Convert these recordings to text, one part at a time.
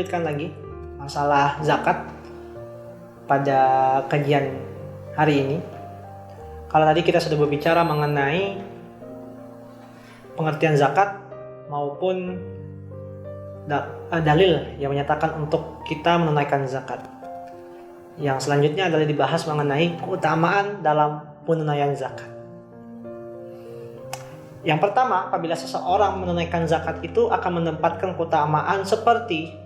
lanjutkan lagi masalah zakat pada kajian hari ini. Kalau tadi kita sudah berbicara mengenai pengertian zakat maupun dalil yang menyatakan untuk kita menunaikan zakat. Yang selanjutnya adalah dibahas mengenai keutamaan dalam penunaian zakat. Yang pertama, apabila seseorang menunaikan zakat itu akan menempatkan keutamaan seperti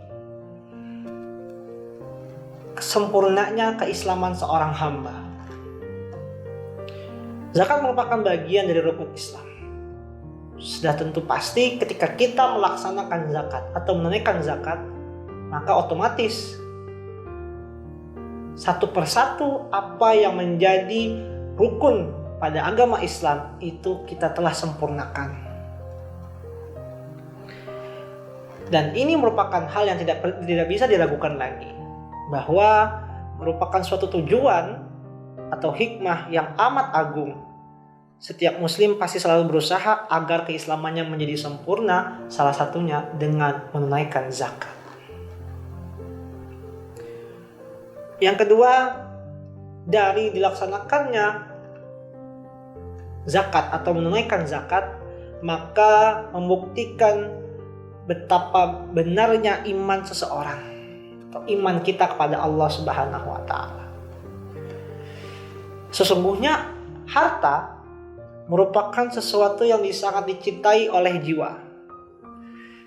kesempurnanya keislaman seorang hamba. Zakat merupakan bagian dari rukun Islam. Sudah tentu pasti ketika kita melaksanakan zakat atau menunaikan zakat, maka otomatis satu persatu apa yang menjadi rukun pada agama Islam itu kita telah sempurnakan. Dan ini merupakan hal yang tidak bisa diragukan lagi, bahwa merupakan suatu tujuan atau hikmah yang amat agung. Setiap muslim pasti selalu berusaha agar keislamannya menjadi sempurna, salah satunya dengan menunaikan zakat. Yang kedua, dari dilaksanakannya zakat atau menunaikan zakat, maka membuktikan betapa benarnya iman seseorang atau iman kita kepada Allah Subhanahu wa taala. Sesungguhnya harta merupakan sesuatu yang sangat dicintai oleh jiwa.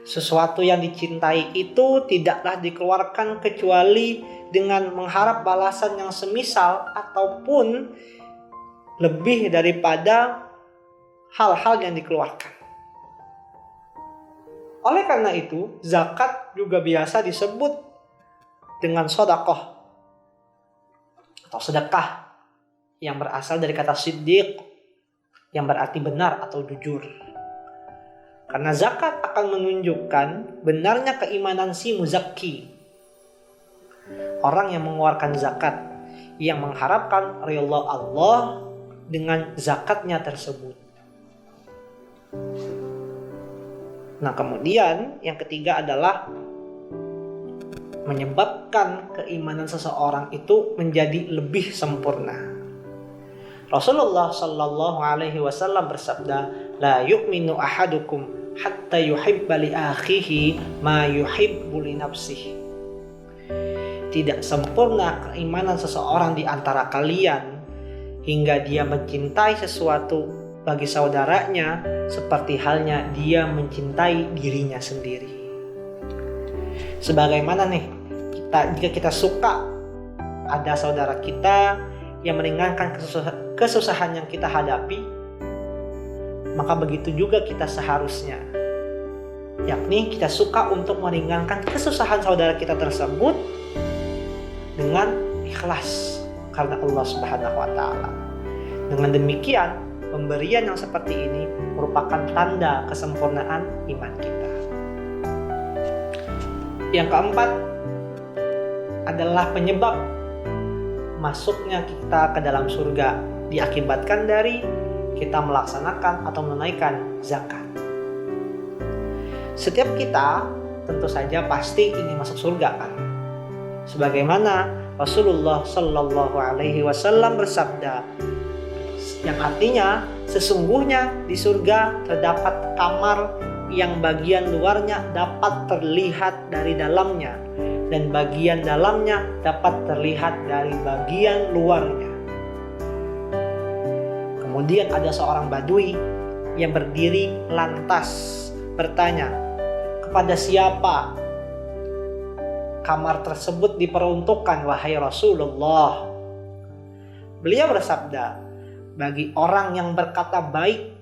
Sesuatu yang dicintai itu tidaklah dikeluarkan kecuali dengan mengharap balasan yang semisal ataupun lebih daripada hal-hal yang dikeluarkan. Oleh karena itu, zakat juga biasa disebut dengan sedekah atau sedekah yang berasal dari kata siddiq yang berarti benar atau jujur. Karena zakat akan menunjukkan benarnya keimanan si muzakki, orang yang mengeluarkan zakat, yang mengharapkan ridha Allah dengan zakatnya tersebut. Nah, kemudian yang ketiga adalah menyebabkan keimanan seseorang itu menjadi lebih sempurna. Rasulullah Shallallahu Alaihi Wasallam bersabda, "La yu'minu ahadukum hatta yuhibba li akhihi ma yuhibbu li nafsihi." Tidak sempurna keimanan seseorang di antara kalian hingga dia mencintai sesuatu bagi saudaranya seperti halnya dia mencintai dirinya sendiri. Sebagaimana nih, jika kita suka ada saudara kita yang meringankan kesusahan yang kita hadapi, maka begitu juga kita seharusnya, yakni kita suka untuk meringankan kesusahan saudara kita tersebut dengan ikhlas karena Allah Subhanahu wa taala. Dengan demikian, pemberian yang seperti ini merupakan tanda kesempurnaan iman kita. Yang keempat adalah penyebab masuknya kita ke dalam surga diakibatkan dari kita melaksanakan atau menunaikan zakat. Setiap kita tentu saja pasti ingin masuk surga kan? Sebagaimana Rasulullah Shallallahu Alaihi Wasallam bersabda, yang artinya sesungguhnya di surga terdapat kamar yang bagian luarnya dapat terlihat dari dalamnya dan bagian dalamnya dapat terlihat dari bagian luarnya. Kemudian ada seorang badui yang berdiri lantas bertanya, kepada siapa kamar tersebut diperuntukkan wahai Rasulullah? Beliau bersabda, bagi orang yang berkata baik,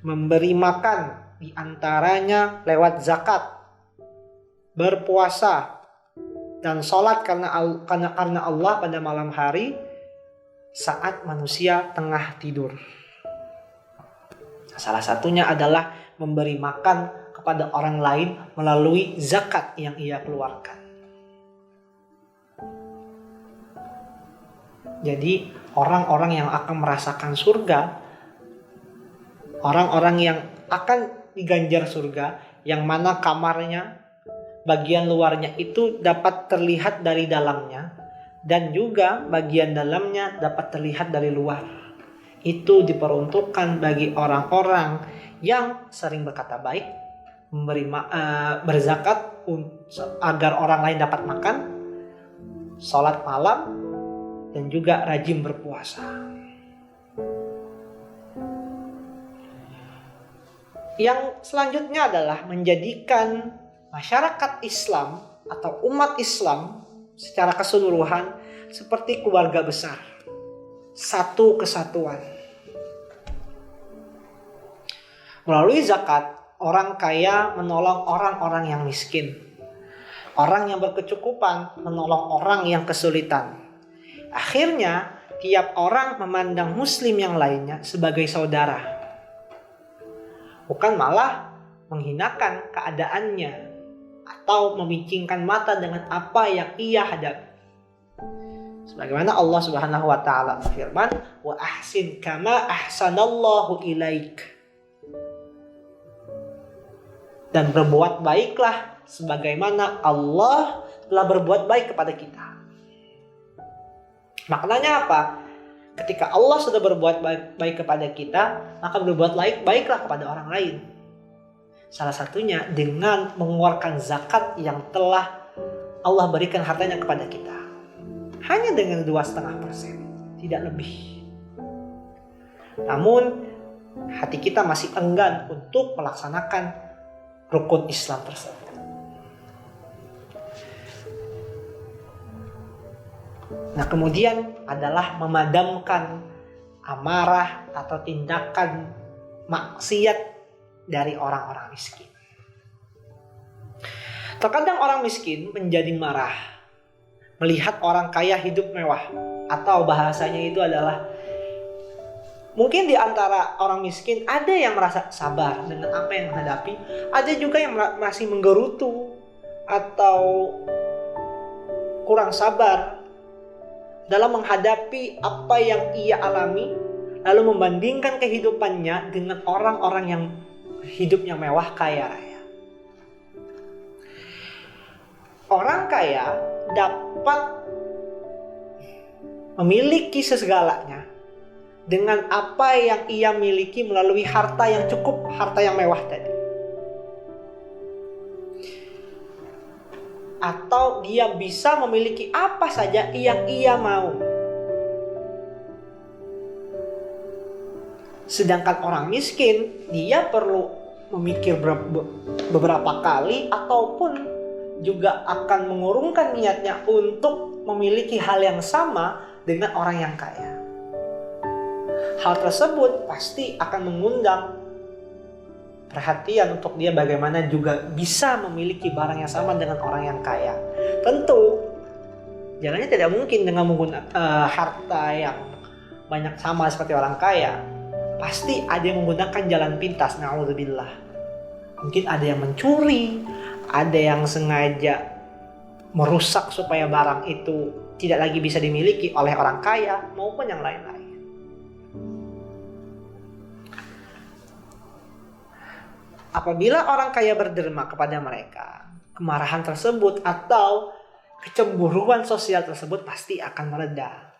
memberi makan diantaranya lewat zakat, berpuasa, dan sholat karena Allah pada malam hari saat manusia tengah tidur. Salah satunya adalah memberi makan kepada orang lain melalui zakat yang ia keluarkan. Jadi orang-orang yang akan merasakan surga, orang-orang yang akan diganjar surga, yang mana kamarnya bagian luarnya itu dapat terlihat dari dalamnya, dan juga bagian dalamnya dapat terlihat dari luar. Itu diperuntukkan bagi orang-orang yang sering berkata baik, berzakat agar orang lain dapat makan, sholat malam, dan juga rajin berpuasa. Yang selanjutnya adalah menjadikan masyarakat Islam atau umat Islam secara keseluruhan seperti keluarga besar, satu kesatuan. Melalui zakat, orang kaya menolong orang-orang yang miskin. Orang yang berkecukupan menolong orang yang kesulitan. Akhirnya, tiap orang memandang muslim yang lainnya sebagai saudara. Bukan malah menghinakan keadaannya atau memicingkan mata dengan apa yang ia hadapi. Sebagaimana Allah Subhanahu wa taala berfirman, "Wa ahsin kama ahsanallahu ilaik." Dan berbuat baiklah sebagaimana Allah telah berbuat baik kepada kita. Maknanya apa? Ketika Allah sudah berbuat baik kepada kita, maka berbuat baiklah kepada orang lain. Salah satunya dengan mengeluarkan zakat yang telah Allah berikan hartanya kepada kita. Hanya dengan 2,5%, tidak lebih. Namun, hati kita masih enggan untuk melaksanakan rukun Islam tersebut. Nah, kemudian adalah memadamkan amarah atau tindakan maksiat dari orang-orang miskin. Terkadang orang miskin menjadi marah melihat orang kaya hidup mewah, atau bahasanya itu adalah mungkin di antara orang miskin ada yang merasa sabar dengan apa yang menghadapi, ada juga yang masih menggerutu atau kurang sabar dalam menghadapi apa yang ia alami, lalu membandingkan kehidupannya dengan orang-orang yang hidupnya mewah, kaya raya. Orang kaya dapat memiliki segalanya dengan apa yang ia miliki melalui harta yang cukup, harta yang mewah tadi. Atau dia bisa memiliki apa saja yang ia mau. Sedangkan orang miskin, dia perlu memikir beberapa kali ataupun juga akan mengurungkan niatnya untuk memiliki hal yang sama dengan orang yang kaya. Hal tersebut pasti akan mengundang perhatian untuk dia bagaimana juga bisa memiliki barang yang sama dengan orang yang kaya. Tentu jalannya tidak mungkin dengan menggunakan harta yang banyak sama seperti orang kaya. Pasti ada yang menggunakan jalan pintas, na'udzubillah. Mungkin ada yang mencuri, ada yang sengaja merusak supaya barang itu tidak lagi bisa dimiliki oleh orang kaya maupun yang lain-lain. Apabila orang kaya berderma kepada mereka, kemarahan tersebut atau kecemburuan sosial tersebut pasti akan mereda.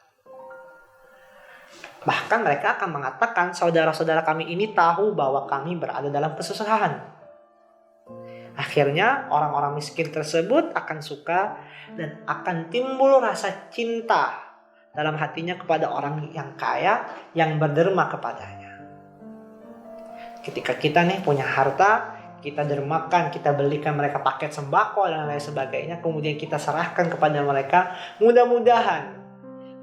Bahkan mereka akan mengatakan, saudara-saudara kami ini tahu bahwa kami berada dalam kesusahan. Akhirnya orang-orang miskin tersebut akan suka dan akan timbul rasa cinta dalam hatinya kepada orang yang kaya yang berderma kepadanya. Ketika kita nih punya harta, kita dermakan, kita belikan mereka paket sembako dan lain sebagainya, kemudian kita serahkan kepada mereka, mudah-mudahan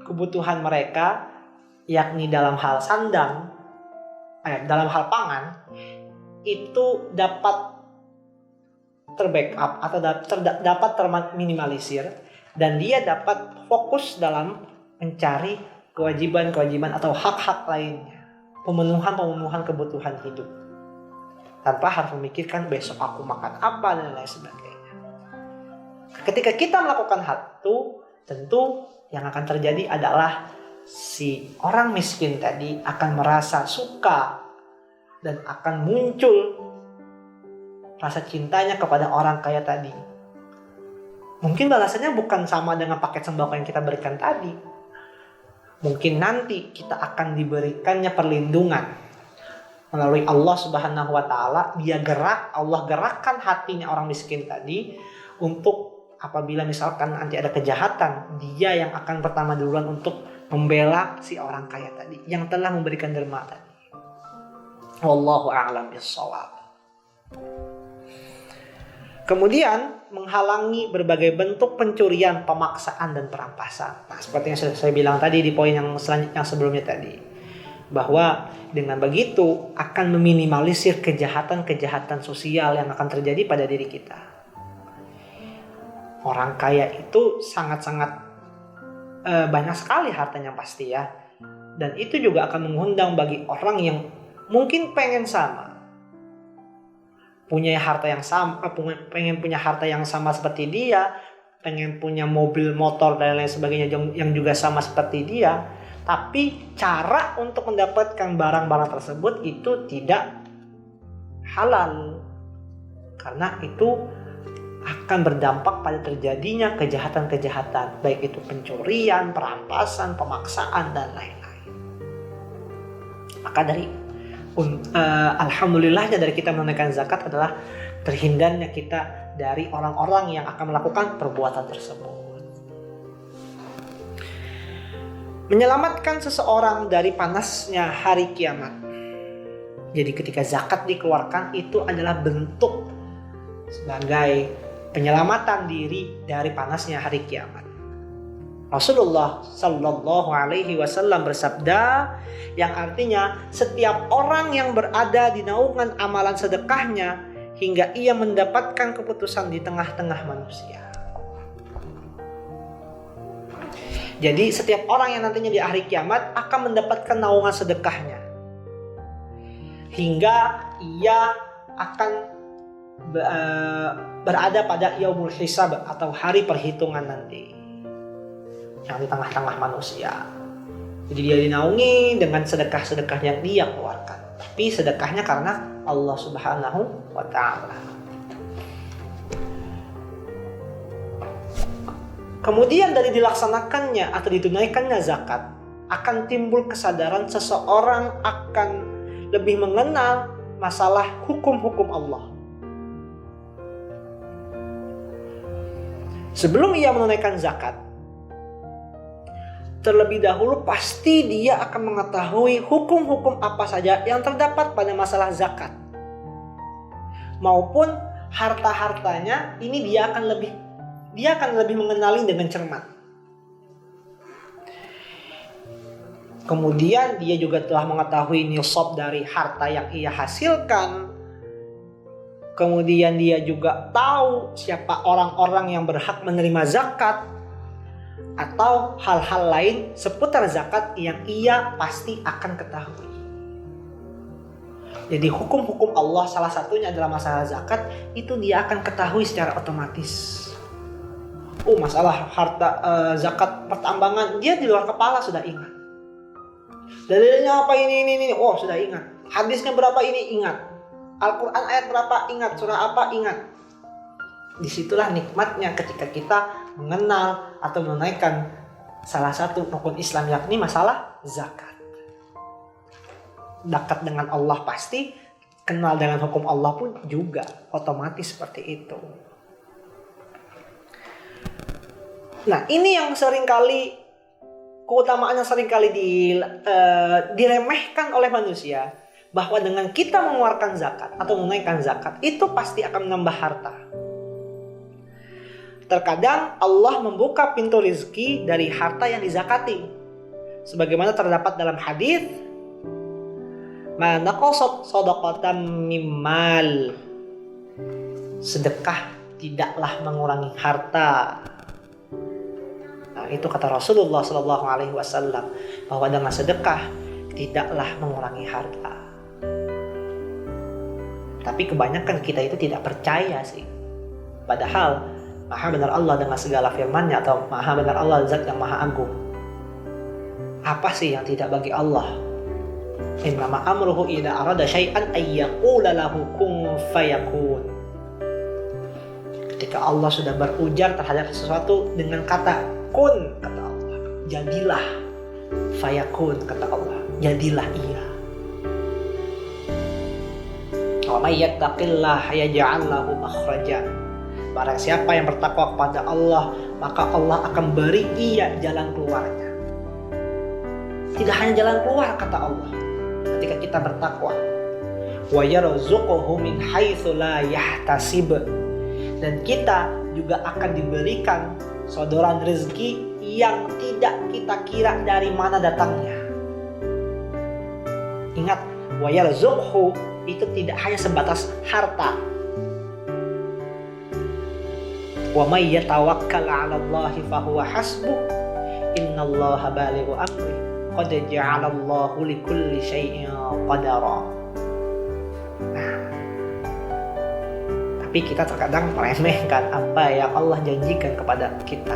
kebutuhan mereka, yakni dalam hal sandang, dalam hal pangan, itu dapat terbackup atau dapat terminimalisir, dan dia dapat fokus dalam mencari kewajiban-kewajiban atau hak-hak lainnya. Pemenuhan kebutuhan hidup tanpa harus memikirkan besok aku makan apa dan lain sebagainya. Ketika kita melakukan hal itu, tentu yang akan terjadi adalah si orang miskin tadi akan merasa suka dan akan muncul rasa cintanya kepada orang kaya tadi. Mungkin balasannya bukan sama dengan paket sembako yang kita berikan tadi. Mungkin nanti kita akan diberikannya perlindungan melalui Allah Subhanahu wa taala. Allah gerakkan hatinya orang miskin tadi untuk apabila misalkan nanti ada kejahatan, dia yang akan pertama duluan untuk membela si orang kaya tadi yang telah memberikan derma tadi. Wallahu a'lam bishawab. Kemudian menghalangi berbagai bentuk pencurian, pemaksaan dan perampasan. Nah, seperti yang saya bilang tadi di poin yang sebelumnya tadi, bahwa dengan begitu akan meminimalisir kejahatan-kejahatan sosial yang akan terjadi pada diri kita. Orang kaya itu sangat-sangat banyak sekali hartanya pasti ya, dan itu juga akan mengundang bagi orang yang mungkin pengen sama, punya harta yang sama, pengen punya harta yang sama seperti dia, pengen punya mobil, motor dan lain sebagainya yang juga sama seperti dia, tapi cara untuk mendapatkan barang-barang tersebut itu tidak halal, karena itu akan berdampak pada terjadinya kejahatan-kejahatan, baik itu pencurian, perampasan, pemaksaan dan lain-lain. Maka alhamdulillahnya dari kita menunaikan zakat adalah terhindarnya kita dari orang-orang yang akan melakukan perbuatan tersebut. Menyelamatkan seseorang dari panasnya hari kiamat. Jadi ketika zakat dikeluarkan itu adalah bentuk sebagai penyelamatan diri dari panasnya hari kiamat. Rasulullah Sallallahu Alaihi Wasallam bersabda, yang artinya setiap orang yang berada di naungan amalan sedekahnya hingga ia mendapatkan keputusan di tengah-tengah manusia. Jadi setiap orang yang nantinya di hari kiamat akan mendapatkan naungan sedekahnya hingga ia akan berada pada yaumul hisab atau hari perhitungan nanti, yang di tengah-tengah manusia. Jadi dia dinaungi dengan sedekah-sedekah yang dia keluarkan, tapi sedekahnya karena Allah Subhanahu wa ta'ala. Kemudian dari dilaksanakannya atau ditunaikannya zakat akan timbul kesadaran seseorang akan lebih mengenal masalah hukum-hukum Allah. Sebelum ia menunaikan zakat, terlebih dahulu pasti dia akan mengetahui hukum-hukum apa saja yang terdapat pada masalah zakat. Maupun harta-hartanya ini dia akan lebih mengenali dengan cermat. Kemudian dia juga telah mengetahui nisab dari harta yang ia hasilkan. Kemudian dia juga tahu siapa orang-orang yang berhak menerima zakat, atau hal-hal lain seputar zakat yang ia pasti akan ketahui. Jadi hukum-hukum Allah salah satunya adalah masalah zakat, itu dia akan ketahui secara otomatis. Masalah harta zakat pertambangan, dia di luar kepala sudah ingat. Dalilnya apa ini, sudah ingat. Hadisnya berapa ini, ingat. Al-Quran ayat berapa, ingat. Surah apa, ingat. Disitulah nikmatnya ketika kita mengenal atau menunaikan salah satu rukun Islam, yakni masalah zakat. Dekat dengan Allah pasti, kenal dengan hukum Allah pun juga otomatis seperti itu. Nah, ini yang seringkali keutamaannya seringkali diremehkan oleh manusia, bahwa dengan kita mengeluarkan zakat atau menunaikan zakat itu pasti akan menambah harta. Terkadang Allah membuka pintu rezeki dari harta yang dizakati, sebagaimana terdapat dalam hadis, "Ma naqasat shadaqatan mimmal." Sedekah tidaklah mengurangi harta. Nah, itu kata Rasulullah Sallallahu Alaihi Wasallam, bahwa dengan sedekah tidaklah mengurangi harta. Tapi kebanyakan kita itu tidak percaya sih. Padahal Maha benar Allah dengan segala firman-Nya, atau Maha benar Allah Zat yang Maha Agung. Apa sih yang tidak bagi Allah? Innama amruhu idza arada syai'an ay yaqula lahu kun fayakun. Ketika Allah sudah berujar terhadap sesuatu dengan kata kun, kata Allah, jadilah. Fayakun, kata Allah, jadilah ia. Wa may yattaqillaha yaj'al lahu makhraja. Barang siapa yang bertakwa kepada Allah, maka Allah akan beri ia jalan keluarnya. Tidak hanya jalan keluar, kata Allah, ketika kita bertakwa. Wa yarzuquhu min haitsu la yahtasib. Dan kita juga akan diberikan sodoran rezeki yang tidak kita kira dari mana datangnya. Ingat, wa yarzuquhu itu tidak hanya sebatas harta. Wa may yatawakkal 'ala Allahi fahuwa hasbuh. Innallaha balighu amri. Qad ja'alallahu likulli syai'in qadara. Nah, tapi kita terkadang meremehkan apa yang Allah janjikan kepada kita.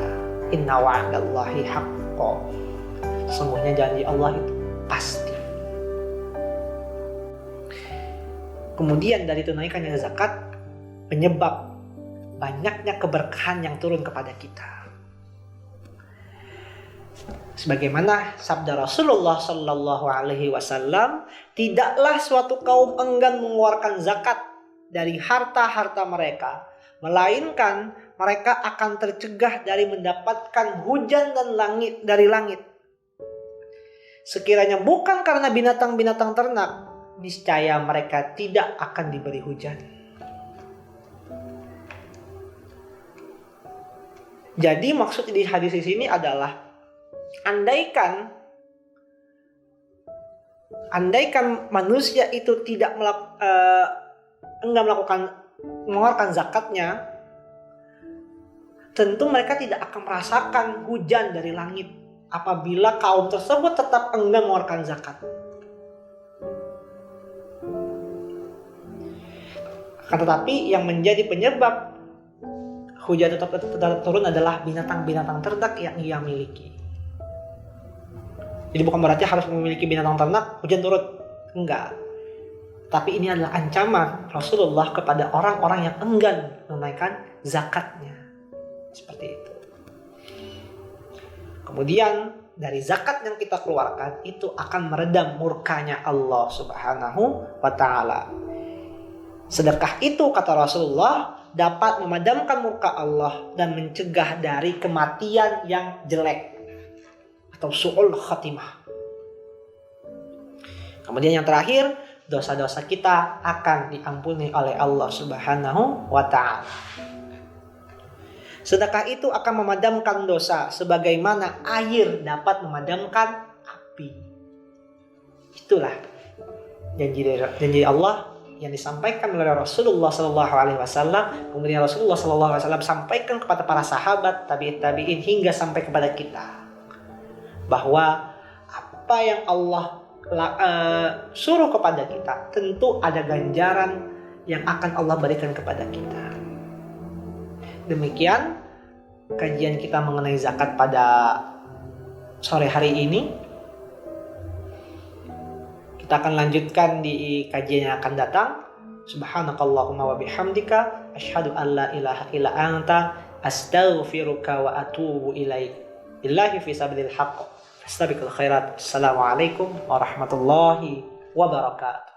Inna wa'dallahi haqqo. Sungguhnya janji Allah itu pasti. Kemudian dari tunaikannya zakat, penyebab banyaknya keberkahan yang turun kepada kita. Sebagaimana sabda Rasulullah Sallallahu Alaihi Wasallam, tidaklah suatu kaum enggan mengeluarkan zakat dari harta-harta mereka, melainkan mereka akan tercegah dari mendapatkan hujan dan dari langit. Sekiranya bukan karena binatang-binatang ternak, niscaya mereka tidak akan diberi hujan. Jadi maksud di hadis di sini adalah andaikan manusia itu tidak mengeluarkan zakatnya, tentu mereka tidak akan merasakan hujan dari langit apabila kaum tersebut tetap enggan mengeluarkan zakat. Tetapi yang menjadi penyebab hujan tetap turun adalah binatang-binatang ternak yang ia miliki. Jadi bukan berarti harus memiliki binatang ternak hujan turun, enggak. Tapi ini adalah ancaman Rasulullah kepada orang-orang yang enggan menunaikan zakatnya. Seperti itu. Kemudian dari zakat yang kita keluarkan itu akan meredam murkanya Allah Subhanahu wa ta'ala. Sedekah itu, kata Rasulullah, dapat memadamkan murka Allah dan mencegah dari kematian yang jelek atau su'ul khatimah. Kemudian yang terakhir, dosa-dosa kita akan diampuni oleh Allah Subhanahu wa ta'ala. Sedekah itu akan memadamkan dosa sebagaimana air dapat memadamkan api. Itulah janji Allah yang disampaikan oleh Rasulullah SAW. Kemudian Rasulullah SAW sampaikan kepada para sahabat, tabi'in hingga sampai kepada kita, bahwa apa yang Allah suruh kepada kita tentu ada ganjaran yang akan Allah berikan kepada kita. Demikian kajian kita mengenai zakat pada sore hari ini. Kita akan lanjutkan di kajian yang akan datang. Subhanakallahumma wa bihamdika asyhadu an la ilaha illa anta astaghfiruka wa atubu ilaik. Billahi fi sabilil haqq. Fastabiqul khairat. Assalamualaikum warahmatullahi wabarakatuh.